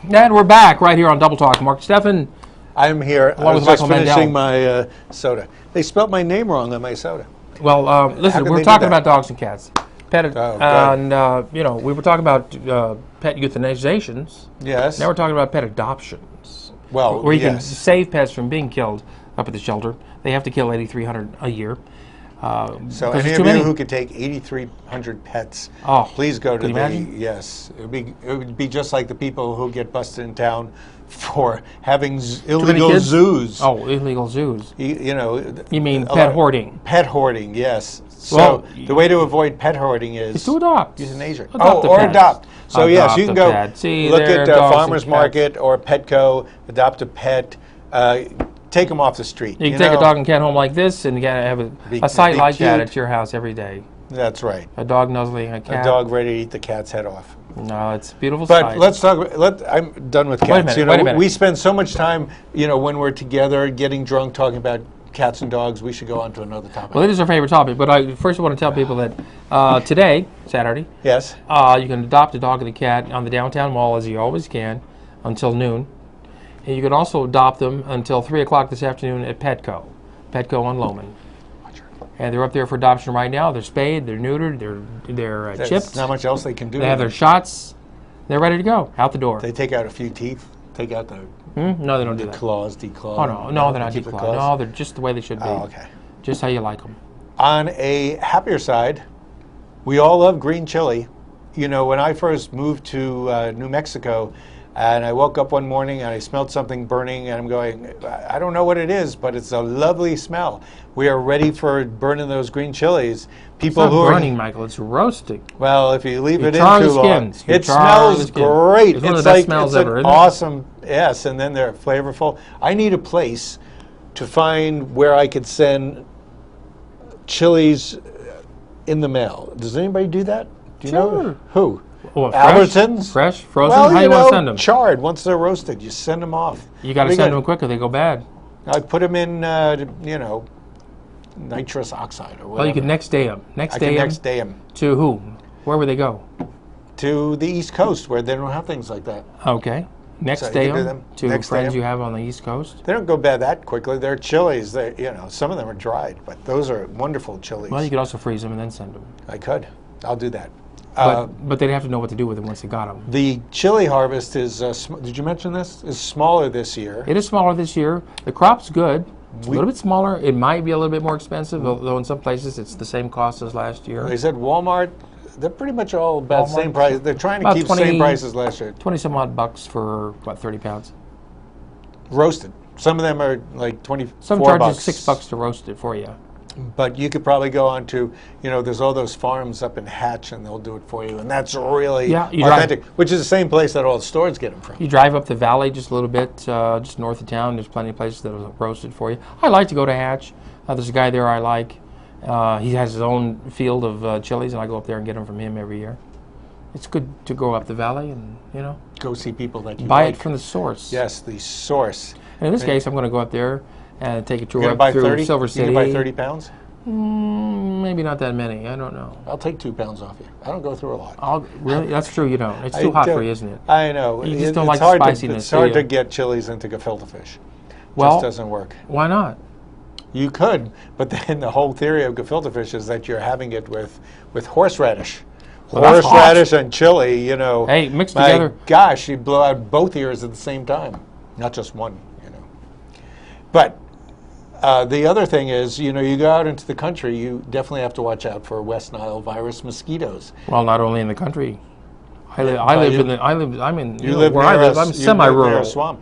And we're back right here on Double Talk. Mark Steffen. I'm here. I Along was with just Michael finishing Mandel. my soda. They spelled my name wrong on my soda. Well, listen, could we're they do talking that? about dogs and cats. Pet, Oh, good. and you know, we were talking about pet euthanizations. Yes. Now we're talking about pet adoptions. Well, where you can yes. save pets from being killed up at the shelter. They have to kill 8,300 a year. So there's any too of you many. who could take 8,300 pets, Oh, please go to can you the, imagine? yes. It would be just like the people who get busted in town for having many illegal kids? zoos. Oh, illegal zoos. You know. You mean a pet lot- hoarding? Pet hoarding, yes. So Well, the way to avoid pet hoarding Is is to adopt. euthanasia. Adopt a or pet. adopt. So yes, you can Adopt a go pet. See, look there, at dogs and Farmers cats. Market or Petco, adopt a pet, take them off the street. You can take a dog and cat home like this, and you gotta have Be- a sight be like that cute. at your house every day. That's right. A dog nuzzling a cat. A dog ready to eat the cat's head off. No, it's a beautiful But sight. let's talk. I'm done with cats. minute, you know, wait a minute. we spend so much time, you know, when we're together, getting drunk, talking about cats and dogs. We should go on to another topic. Well, it is our favorite topic, but I first want to tell people that today, Saturday, Yes. you can adopt a dog and a cat on the downtown mall, as you always can, until noon. And you can also adopt them until 3 o'clock this afternoon at Petco on Loman. And they're up there for adoption right now. They're spayed, they're neutered, they're There's chipped. not much else they can do. They have their shots. They're ready to go, out the door. They take out a few teeth. Take out the No, they don't do that. claws, declaw. Oh, no, they're not keep the declawed. claws? No, they're just the way they should be. Oh, okay. Just how you like them. On a happier side, we all love green chili. You know, when I first moved to New Mexico, and I woke up one morning and I smelled something burning, and I'm going, I don't know what it is, but it's a lovely smell. We are ready for burning those green chilies. People It's who not are burning, Michael. It's roasting. well, if you leave You it in char too the long, skins. You it char the smells skin. great. It's one of the best like smells it's ever, an isn't it? awesome, yes, and then they're flavorful. I need a place to find where I could send chilies in the mail. Does anybody do that? Do you know Sure. who? What, fresh? Albertsons? Fresh? Frozen? Well, How do you want to send them? charred. Once they're roasted, you send them off. You got to Pretty send good. them quick or they go bad. I put them in, you know, nitrous oxide or whatever. Well, you can next day them. I can next day them To who? Where would they go? to the East Coast where they don't have things like that. Okay. Next So you day can do them them. to Next day friends 'em. you have on the East Coast. They don't go bad that quickly. They're chilies. They, you know, some of them are dried, but those are wonderful chilies. Well, you could also freeze them and then send them. I could. I'll do that. But they'd have to know what to do with them once they got them. The chili harvest is, did you mention this? Is smaller this year. It is smaller this year. The crop's good. It's a little bit smaller. It might be a little bit more expensive, although in some places it's the same cost as last year. They said Walmart, they're pretty much all about the same Walmart, price. They're trying to about keep the 20 same price as last year. 20 some odd bucks for, what, 30 pounds? Roasted. Some of them are like 24 Some charges bucks. $6 to roast it for you. But you could probably go on to, you know, there's all those farms up in Hatch, and they'll do it for you, and that's really Yeah, you drive- authentic. Which is the same place that all the stores get them from. You drive up the valley just a little bit, just north of town. There's plenty of places that will roast it for you. I like to go to Hatch. There's a guy there I like. He has his own field of chilies, and I go up there and get them from him every year. It's good to go up the valley and, you know, Go see people that you buy like. it from the source. Yes, the source. And in this case, I'm going to go up there and take a You're tour gonna up buy through 30? Silver You City. gonna buy 30 pounds? Maybe not that many. I don't know. I'll take 2 pounds off you. I don't go through a lot. Really? That's true. You don't. It's I too hot don't. for you, isn't it? I know. You just don't It's like the hard spiciness, It's hard do you? to get chilies into gefilte fish. Well, Just doesn't work. Why not? You could, but then the whole theory of gefilte fish is that you're having it with horseradish. Well, that's Horseradish and chili, you know. Hey, mixed my together. Gosh, you blow out both ears at the same time, not just one, you know. But the other thing is, you know, you go out into the country, you definitely have to watch out for West Nile virus mosquitoes. Well, not only in the country. I'm in, You live where near I live. a- I'm you live near semi-rural. a swamp.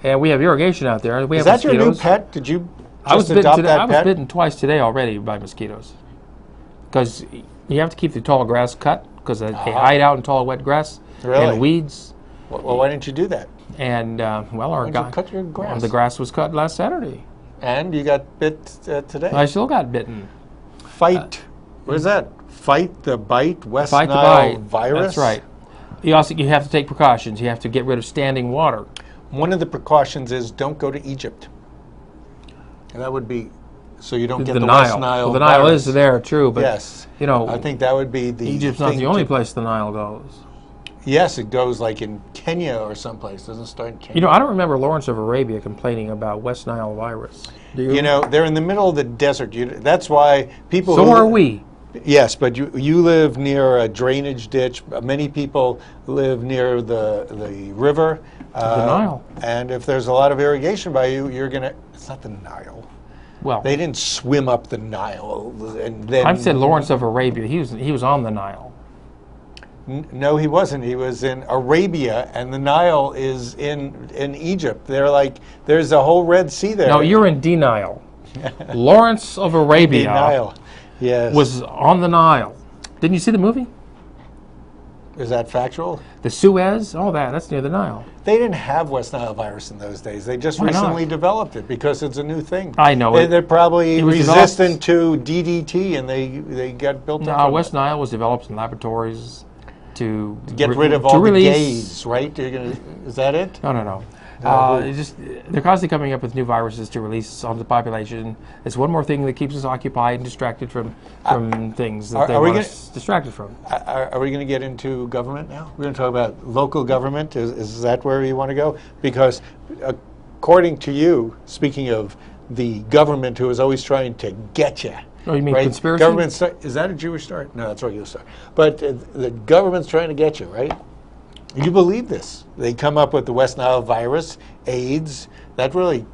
And we have irrigation out there. We Is have that your new mosquitoes. pet? Did you I was just bitten adopt today. that I was pet? bitten twice today already by mosquitoes. Because you have to keep the tall grass cut because they hide out in tall wet grass Really? and weeds. Well, why didn't you do that? And well, our Why'd guy you cut your grass? the grass was cut last Saturday. And you got bit today. I still got bitten. Fight. What is that? Fight the bite. West Fight the Nile bite. virus. That's right. You have to take precautions. You have to get rid of standing water. One of the precautions is don't go to Egypt. And that would be so you don't get the West Nile. Well, the Nile virus. is there, true, but Yes. you know, I think that would be the Egypt's not thing the only to- place the Nile goes. Yes, it goes like in Kenya or someplace. Doesn't it start in Kenya? You know, I don't remember Lawrence of Arabia complaining about West Nile virus. Do you? You know, they're in the middle of the desert. That's why people. So are we. Yes, but you live near a drainage ditch. Many people live near the river. The Nile. And if there's a lot of irrigation by you, you're gonna. It's not the Nile. Well, They didn't swim up the Nile and then. I said Lawrence of Arabia. He was on the Nile. No, he wasn't. He was in Arabia, and the Nile is in Egypt. They're like, there's a whole Red Sea there. No, you're in denial. Lawrence of Arabia Nile. Yes. was on the Nile. Didn't you see the movie? Is that factual? The Suez, all that's near the Nile. They didn't have West Nile virus in those days. They just Why not? recently developed it because it's a new thing. I know it. They're probably It was resistant to DDT, and they got built up. No, West Nile was developed in laboratories to Get rid of all the release. gays, right? Is that it? No. No. They're constantly coming up with new viruses to release onto the population. It's one more thing that keeps us occupied and distracted from things that they want us distracted from. Are we going to get into government now? We're going to talk about local government. Is that where you want to go? Because according to you, speaking of the government who is always trying to get you. Oh, you mean right? conspiracy? Government is that a Jewish start? No, that's a regular start. But the government's trying to get you, right? You believe this? They come up with the West Nile virus, AIDS. That really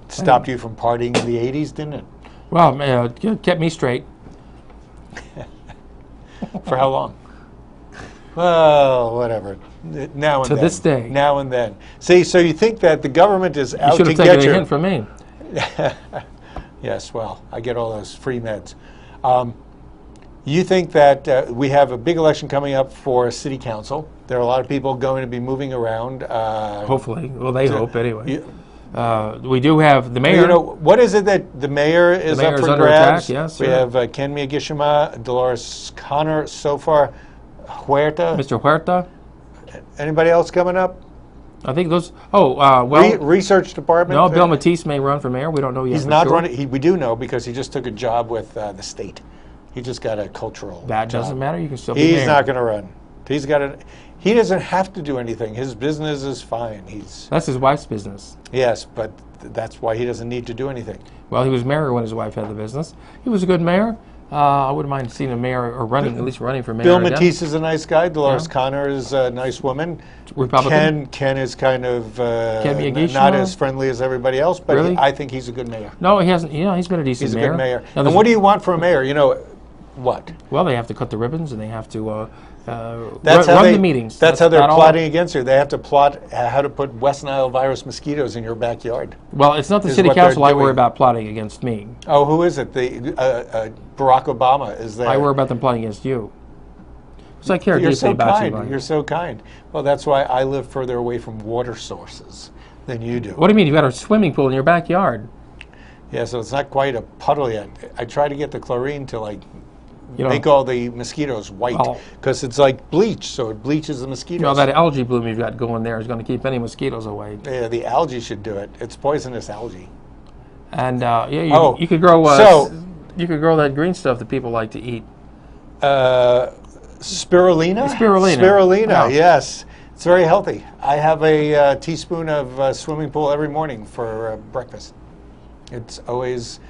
stopped you from partying in the '80s, didn't it? Well, it kept me straight. For how long? Well, whatever. Now and To then. this day. Now and then. See, so you think that the government is You out should to have get taken you? a hint from me. Yes, well, I get all those free meds. You think that we have a big election coming up for city council. There are a lot of people going to be moving around. Hopefully. Well, they hope anyway. We do have the mayor. You know, what is it that the mayor is up mayor's for under grabs? attack, yes, we sir. have Ken Miyagishima, Dolores Connor, so far, Huerta. Mr. Huerta. Anybody else coming up? I think those. Well, Research department. no. Bill Matisse may run for mayor. We don't know yet. He's for not sure. running. We do know because he just took a job with the state. He just got a cultural. That job. doesn't matter. You can still be He's mayor. not going to run. He's got a. He doesn't have to do anything. His business is fine. That's his wife's business. Yes, but that's why he doesn't need to do anything. Well, he was mayor when his wife had the business. He was a good mayor. I wouldn't mind seeing a mayor or running, at least running for mayor. Bill again. Matisse is a nice guy. Dolores Yeah. Connor is a nice woman. Republican. Ken is kind of Miyagishima? not as friendly as everybody else, but Really? I think he's a good mayor. No, he hasn't. You know, he's been a decent He's a mayor. good mayor. Now, And there's- what do you want for a mayor? You know, what? Well, they have to cut the ribbons and they have to That's how run they, the meetings. That's how they're about all. plotting against you. They have to plot how to put West Nile virus mosquitoes in your backyard. Well, it's not the is city what they're council I worry doing. about plotting against me. Oh, who is it? The Barack Obama is there. I worry about them plotting against you. So I care You're deeply so about you. kind. Ryan. You're so kind. Well, that's why I live further away from water sources than you do. What do you mean? You've got a swimming pool in your backyard. Yeah, so it's not quite a puddle yet. I try to get the chlorine to You know, make all the mosquitoes white Well- because it's like bleach, so it bleaches the mosquitoes. you know, that algae bloom you've got going there is going to keep any mosquitoes away. Yeah, the algae should do it. It's poisonous algae. And yeah, Oh, you could grow. so- You could grow that green stuff that people like to eat. Spirulina? Spirulina. Spirulina, Yeah. yes. It's very healthy. I have a teaspoon of swimming pool every morning for breakfast. It's always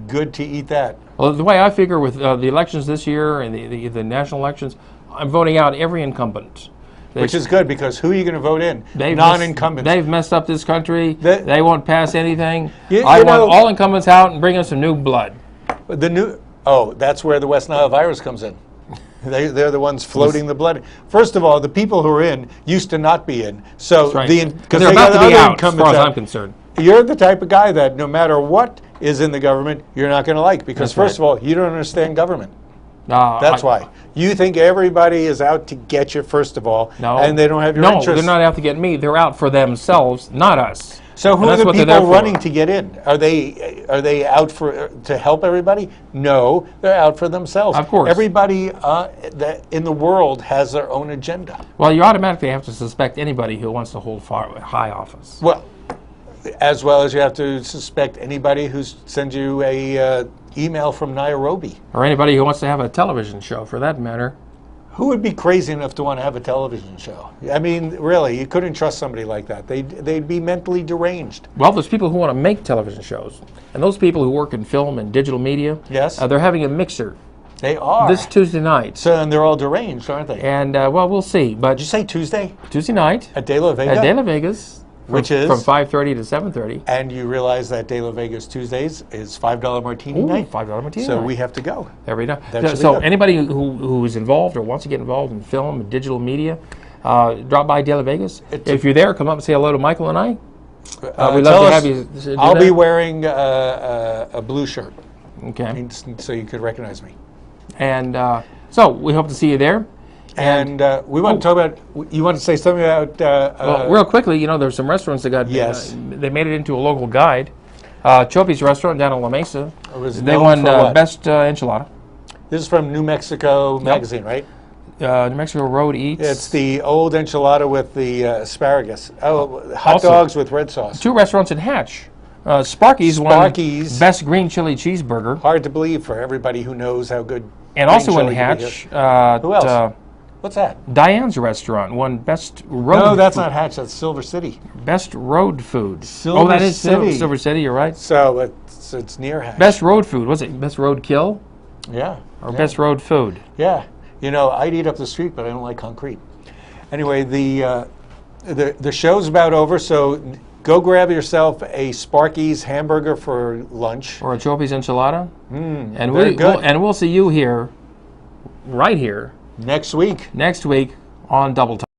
good to eat that. Well, the way I figure with the elections this year and the national elections, I'm voting out every incumbent. Which is good because who are you going to vote in? They've Non-incumbents. They've messed up this country. They- They won't pass anything. You I want know- all incumbents out and bring in some new blood. That's where the West Nile virus comes in. They're the ones floating the blood. First of all, the people who are in used to not be in. So That's right. because They're they about got to be other out, as incumbents far as out. I'm concerned. You're the type of guy that no matter what is in the government, you're not going to like because That's first right. of all, you don't understand government. That's I- why. You think everybody is out to get you, first of all, No, and they don't have your no, interests. they're not out to get me. They're out for themselves, not us. So who And are that's the what they're people there for. running to get in? Are they out for to help everybody? No, they're out for themselves. Of course. Everybody that in the world has their own agenda. Well, you automatically have to suspect anybody who wants to hold high office. Well, as well as you have to suspect anybody who sends you a email from Nairobi. Or anybody who wants to have a television show, for that matter. Who would be crazy enough to want to have a television show? I mean, really, you couldn't trust somebody like that. They'd be mentally deranged. Well, there's people who want to make television shows. And those people who work in film and digital media, Yes. they're having a mixer They are. this Tuesday night. So, and they're all deranged, aren't they? And, well, we'll see. But Did you say Tuesday? Tuesday night At De La Vega? at De La Vegas, Which is? from 5:30 to 7:30. And you realize that De La Vegas Tuesdays is $5 martini night? $5 martini So night. we have to go. Every night. That So, should be so good. anybody who is involved or wants to get involved in film and digital media, drop by De La Vegas. If you're there, come up and say hello to Michael and I. We'd Tell love to us- have you do I'll that. be wearing a blue shirt, Okay. so you could recognize me. And so we hope to see you there. And we want to talk about, you want to say something about... Well, real quickly, there's some restaurants that got, Yes. they made it into a local guide. Chopi's restaurant down in La Mesa. was They known won for what? best enchilada. This is from New Mexico Magazine, right? New Mexico Road Eats. It's the old enchilada with the asparagus. Oh, hot Also- dogs with red sauce. 2 restaurants in Hatch. Sparky's won Sparky's. best green chili cheeseburger. Hard to believe for everybody who knows how good And green also in chili can be. Hatch, Who else? What's that? Diane's restaurant won best road. No, that's food. not Hatch. That's Silver City. Best road food. Silver that is City. Silver City. You're right. So it's near Hatch. Best road food. Was it best road kill Yeah. or yeah. best road food? Yeah. I'd eat up the street, but I don't like concrete. Anyway, the show's about over, so go grab yourself a Sparky's hamburger for lunch. Or a Chopi's enchilada. And very good. we'll see you here, right here, Next week. next week on Double Time.